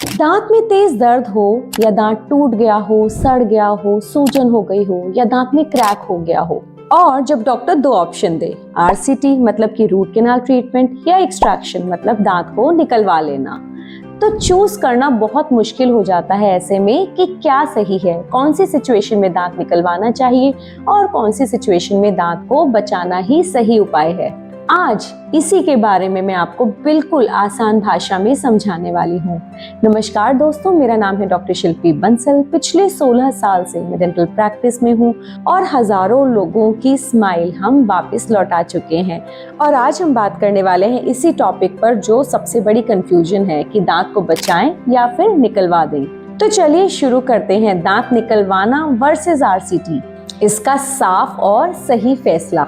दांत में तेज दर्द हो या दांत टूट गया हो, सड़ गया हो, सूजन हो गई हो या दांत में क्रैक हो गया हो, और जब डॉक्टर दो ऑप्शन दे, आरसीटी मतलब कि रूट कैनाल ट्रीटमेंट या एक्सट्रैक्शन मतलब दांत को निकलवा लेना, तो चूज करना बहुत मुश्किल हो जाता है ऐसे में कि क्या सही है, कौन सी सिचुएशन में दांत निकलवाना चाहिए और कौन सी सिचुएशन में दांत को बचाना ही सही उपाय है। आज इसी के बारे में मैं आपको बिल्कुल आसान भाषा में समझाने वाली हूँ। नमस्कार दोस्तों, मेरा नाम है डॉक्टर शिल्पी बंसल। पिछले 16 साल से मैं डेंटल प्रैक्टिस में हूँ और हजारों लोगों की स्माइल हम वापस लौटा चुके हैं। और आज हम बात करने वाले हैं इसी टॉपिक पर जो सबसे बड़ी कंफ्यूजन है कि दांत को बचाएं या फिर निकलवा दें। तो चलिए शुरू करते हैं, दांत निकलवाना वर्सेस आरसीटी, इसका साफ और सही फैसला।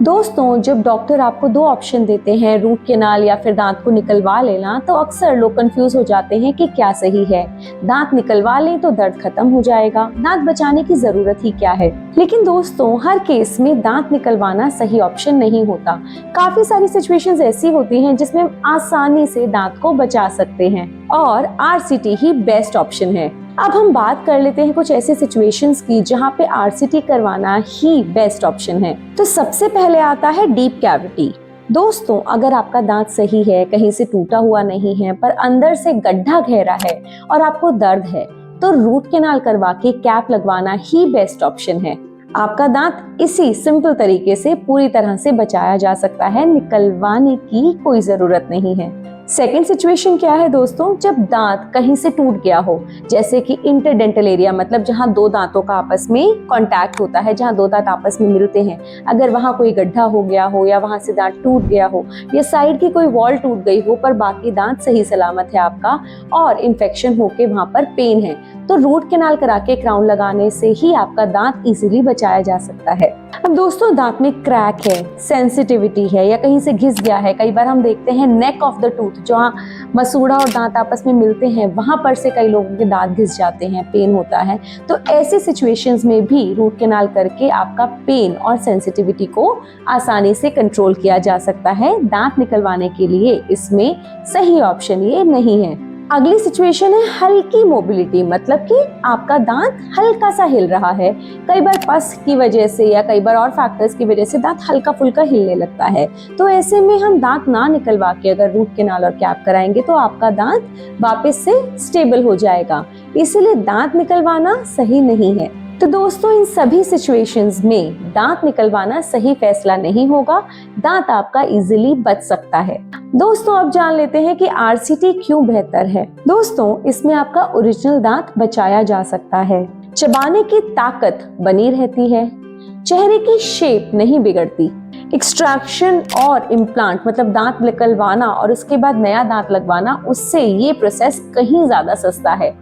दोस्तों, जब डॉक्टर आपको दो ऑप्शन देते हैं, रूट कैनाल या फिर दांत को निकलवा लेना, तो अक्सर लोग कंफ्यूज हो जाते हैं कि क्या सही है। दांत निकलवा लें तो दर्द खत्म हो जाएगा, दांत बचाने की जरूरत ही क्या है। लेकिन दोस्तों, हर केस में दांत निकलवाना सही ऑप्शन नहीं होता। काफी सारी सिचुएशंस ऐसी होती हैं जिसमें हम आसानी से दांत को बचा सकते हैं और आरसीटी ही बेस्ट ऑप्शन है। अब हम बात कर लेते हैं कुछ ऐसे सिचुएशंस की जहां पे आरसीटी करवाना ही बेस्ट ऑप्शन है। तो सबसे पहले आता है डीप कैविटी। दोस्तों, अगर आपका दांत सही है, कहीं से टूटा हुआ नहीं है, पर अंदर से गड्ढा गहरा है और आपको दर्द है, तो रूट कैनाल करवा के कैप लगवाना ही बेस्ट ऑप्शन है। आपका दांत इसी सिंपल तरीके से पूरी तरह से बचाया जा सकता है, निकलवाने की कोई जरूरत नहीं है। सेकेंड सिचुएशन क्या है दोस्तों, जब दांत कहीं से टूट गया हो, जैसे कि इंटरडेंटल एरिया मतलब जहां दो दांतों का आपस में कांटेक्ट होता है, जहां दो दांत आपस में मिलते हैं, अगर वहां कोई गड्ढा हो गया हो या वहां से दांत टूट गया हो या साइड की कोई वॉल टूट गई हो पर बाकी दांत सही सलामत है आपका और इन्फेक्शन होके वहां पर पेन है, तो रूट कैनाल करा के क्राउन लगाने से ही आपका दांत इजीली बचाया जा सकता है। अब दोस्तों, दांत में क्रैक है, सेंसिटिविटी है या कहीं से घिस गया है, कई बार हम देखते हैं नेक ऑफ द टूथ, जहाँ मसूड़ा और दांत आपस में मिलते हैं, वहां पर से कई लोगों के दांत घिस जाते हैं, पेन होता है, तो ऐसी सिचुएशंस में भी रूट कैनाल करके आपका पेन और सेंसिटिविटी को आसानी से कंट्रोल किया जा सकता है। दांत निकलवाने के लिए इसमें सही ऑप्शन ये नहीं है। अगली सिचुएशन है हल्की मोबिलिटी, मतलब कि आपका दांत हल्का सा हिल रहा है, कई बार पस की वजह से या कई बार और फैक्टर्स की वजह से दांत हल्का फुल्का हिलने लगता है, तो ऐसे में हम दांत ना निकलवा के अगर रूट कैनाल और कैप कराएंगे तो आपका दांत वापस से स्टेबल हो जाएगा, इसलिए दांत निकलवाना सही नहीं है। तो दोस्तों, इन सभी सिचुएशंस में दांत निकलवाना सही फैसला नहीं होगा, दांत आपका इजीली बच सकता है। दोस्तों, अब जान लेते हैं कि आरसीटी क्यों बेहतर है। दोस्तों, इसमें आपका ओरिजिनल दांत बचाया जा सकता है, चबाने की ताकत बनी रहती है, चेहरे की शेप नहीं बिगड़ती, एक्सट्रैक्शन और इम्प्लांट मतलब दांत निकलवाना और उसके बाद नया दांत लगवाना, उससे ये प्रोसेस कहीं ज्यादा सस्ता है।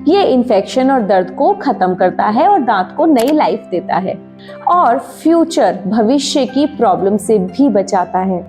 ये इन्फेक्शन और दर्द को खत्म करता है और दांत को नई लाइफ देता है और फ्यूचर भविष्य की प्रॉब्लम से भी बचाता है।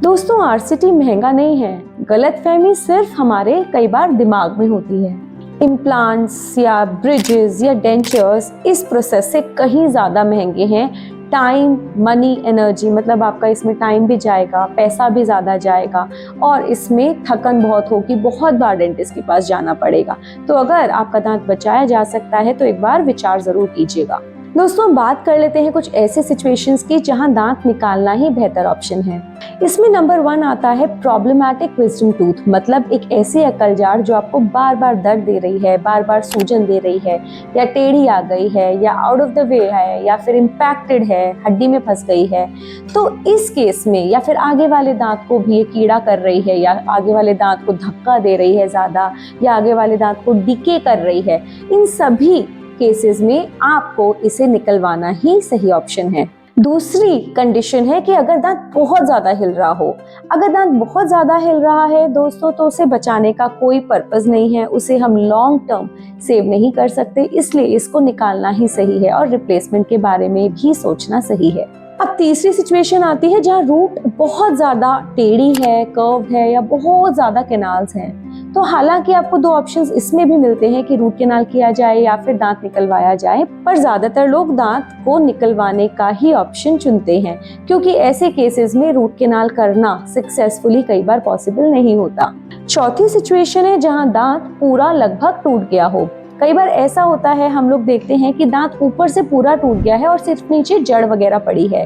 दोस्तों, आरसीटी महंगा नहीं है, गलतफहमी सिर्फ हमारे कई बार दिमाग में होती है। इम्प्लांट्स या ब्रिजेस या डेंचर्स इस प्रोसेस से कहीं ज्यादा महंगे हैं। टाइम, मनी, एनर्जी मतलब आपका इसमें टाइम भी जाएगा, पैसा भी ज़्यादा जाएगा और इसमें थकन बहुत होगी, बहुत बार डेंटिस्ट के पास जाना पड़ेगा। तो अगर आपका दांत बचाया जा सकता है तो एक बार विचार ज़रूर कीजिएगा। दोस्तों, बात कर लेते हैं कुछ ऐसे सिचुएशंस की जहां दांत निकालना ही बेहतर ऑप्शन है। इसमें नंबर 1 आता है प्रॉब्लमैटिक विजडम टूथ, मतलब एक ऐसी अकलजार जो आपको बार बार दर्द दे रही है, बार बार सूजन दे रही है, या टेढ़ी आ गई है, या आउट ऑफ द वे है, या फिर इम्पैक्टेड है, हड्डी में फंस गई है। तो इस केस में या फिर आगे वाले दांत को भी ये कीड़ा कर रही है, या आगे वाले दांत को धक्का दे रही है ज्यादा, या आगे वाले दांत को डिके कर रही है, इन सभी केसेस में आपको इसे निकलवाना ही सही ऑप्शन है। दूसरी कंडीशन है कि अगर दांत बहुत ज्यादा हिल रहा हो। अगर दांत बहुत ज्यादा हिल रहा है दोस्तों, तो उसे बचाने का कोई पर्पस नहीं है, उसे हम लॉन्ग टर्म सेव नहीं कर सकते, इसलिए इसको निकालना ही सही है और रिप्लेसमेंट के बारे में भी सोचना सही है। अब तीसरी सिचुएशन आती है जहाँ रूट बहुत ज्यादा टेढ़ी है, कर्व है या बहुत ज्यादा कैनाल्स हैं, तो हालांकि आपको दो ऑप्शंस इसमें भी मिलते हैं कि रूट कैनाल किया जाए या फिर दांत निकलवाया जाए, पर ज्यादातर लोग दांत को निकलवाने का ही ऑप्शन चुनते हैं, क्योंकि ऐसे केसेस में रूट कैनाल करना सक्सेसफुली कई बार पॉसिबल नहीं होता। चौथी सिचुएशन है जहां दांत पूरा लगभग टूट गया हो। कई बार ऐसा होता है, हम लोग देखते हैं कि दांत ऊपर से पूरा टूट गया है और सिर्फ नीचे जड़ वगैरह पड़ी है।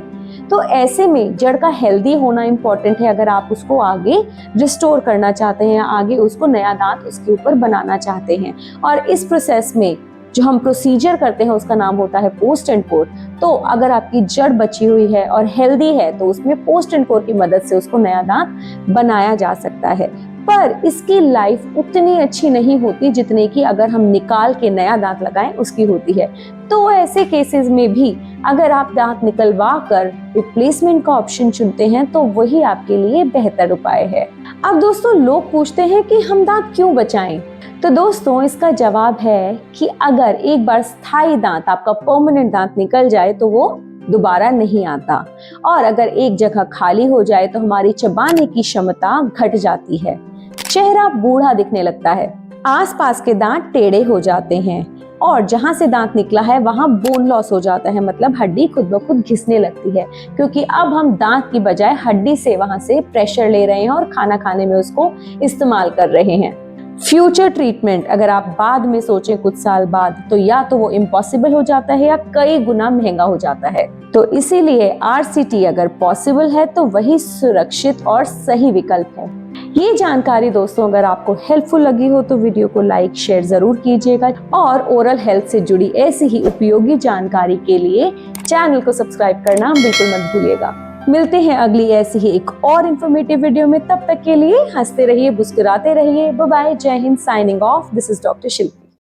तो ऐसे में जड़ का हेल्दी होना इम्पोर्टेंट है अगर आप उसको आगे रिस्टोर करना चाहते हैं, आगे उसको नया दांत उसके ऊपर बनाना चाहते हैं। और इस प्रोसेस में जो हम प्रोसीजर करते हैं उसका नाम होता है पोस्ट एंड कोर। तो अगर आपकी जड़ बची हुई है और हेल्दी है तो उसमें पोस्ट एंड कोर की मदद से उसको नया दांत बनाया जा सकता है, पर इसकी लाइफ उतनी अच्छी नहीं होती जितने की अगर हम निकाल के नया दांत लगाएं उसकी होती है। तो ऐसे केसेस में भी अगर आप दांत निकलवा कर रिप्लेसमेंट का ऑप्शन चुनते हैं तो वही आपके लिए बेहतर उपाय है। अब दोस्तों, लोग पूछते हैं कि हम दांत क्यों बचाएं? तो दोस्तों, इसका जवाब है कि अगर एक बार स्थायी दांत, आपका परमानेंट दांत निकल जाए तो वो दोबारा नहीं आता, और अगर एक जगह खाली हो जाए तो हमारी चबाने की क्षमता घट जाती है, चेहरा बूढ़ा दिखने लगता है, आसपास के दांत टेढ़े हो जाते हैं, और जहां से दांत निकला है वहां बोन लॉस हो जाता है, मतलब हड्डी खुद ब खुद घिसने लगती है, क्योंकि अब हम दांत की बजाय हड्डी से वहां से प्रेशर ले रहे हैं और खाना खाने में उसको इस्तेमाल कर रहे हैं। फ्यूचर ट्रीटमेंट अगर आप बाद में सोचें कुछ साल बाद, तो या तो वो इम्पॉसिबल हो जाता है या कई गुना महंगा हो जाता है। तो इसीलिए RCT अगर पॉसिबल है तो वही सुरक्षित और सही विकल्प है। ये जानकारी दोस्तों अगर आपको हेल्पफुल लगी हो तो वीडियो को लाइक शेयर जरूर कीजिएगा, और ओरल हेल्थ से जुड़ी ऐसी ही उपयोगी जानकारी के लिए चैनल को सब्सक्राइब करना बिल्कुल मत भूलिएगा। मिलते हैं अगली ऐसी ही एक और इन्फॉर्मेटिव वीडियो में। तब तक के लिए हंसते रहिए, मुस्कुराते रहिए। बाय बाय, जय Hind, signing off. This is doctor Shilpi.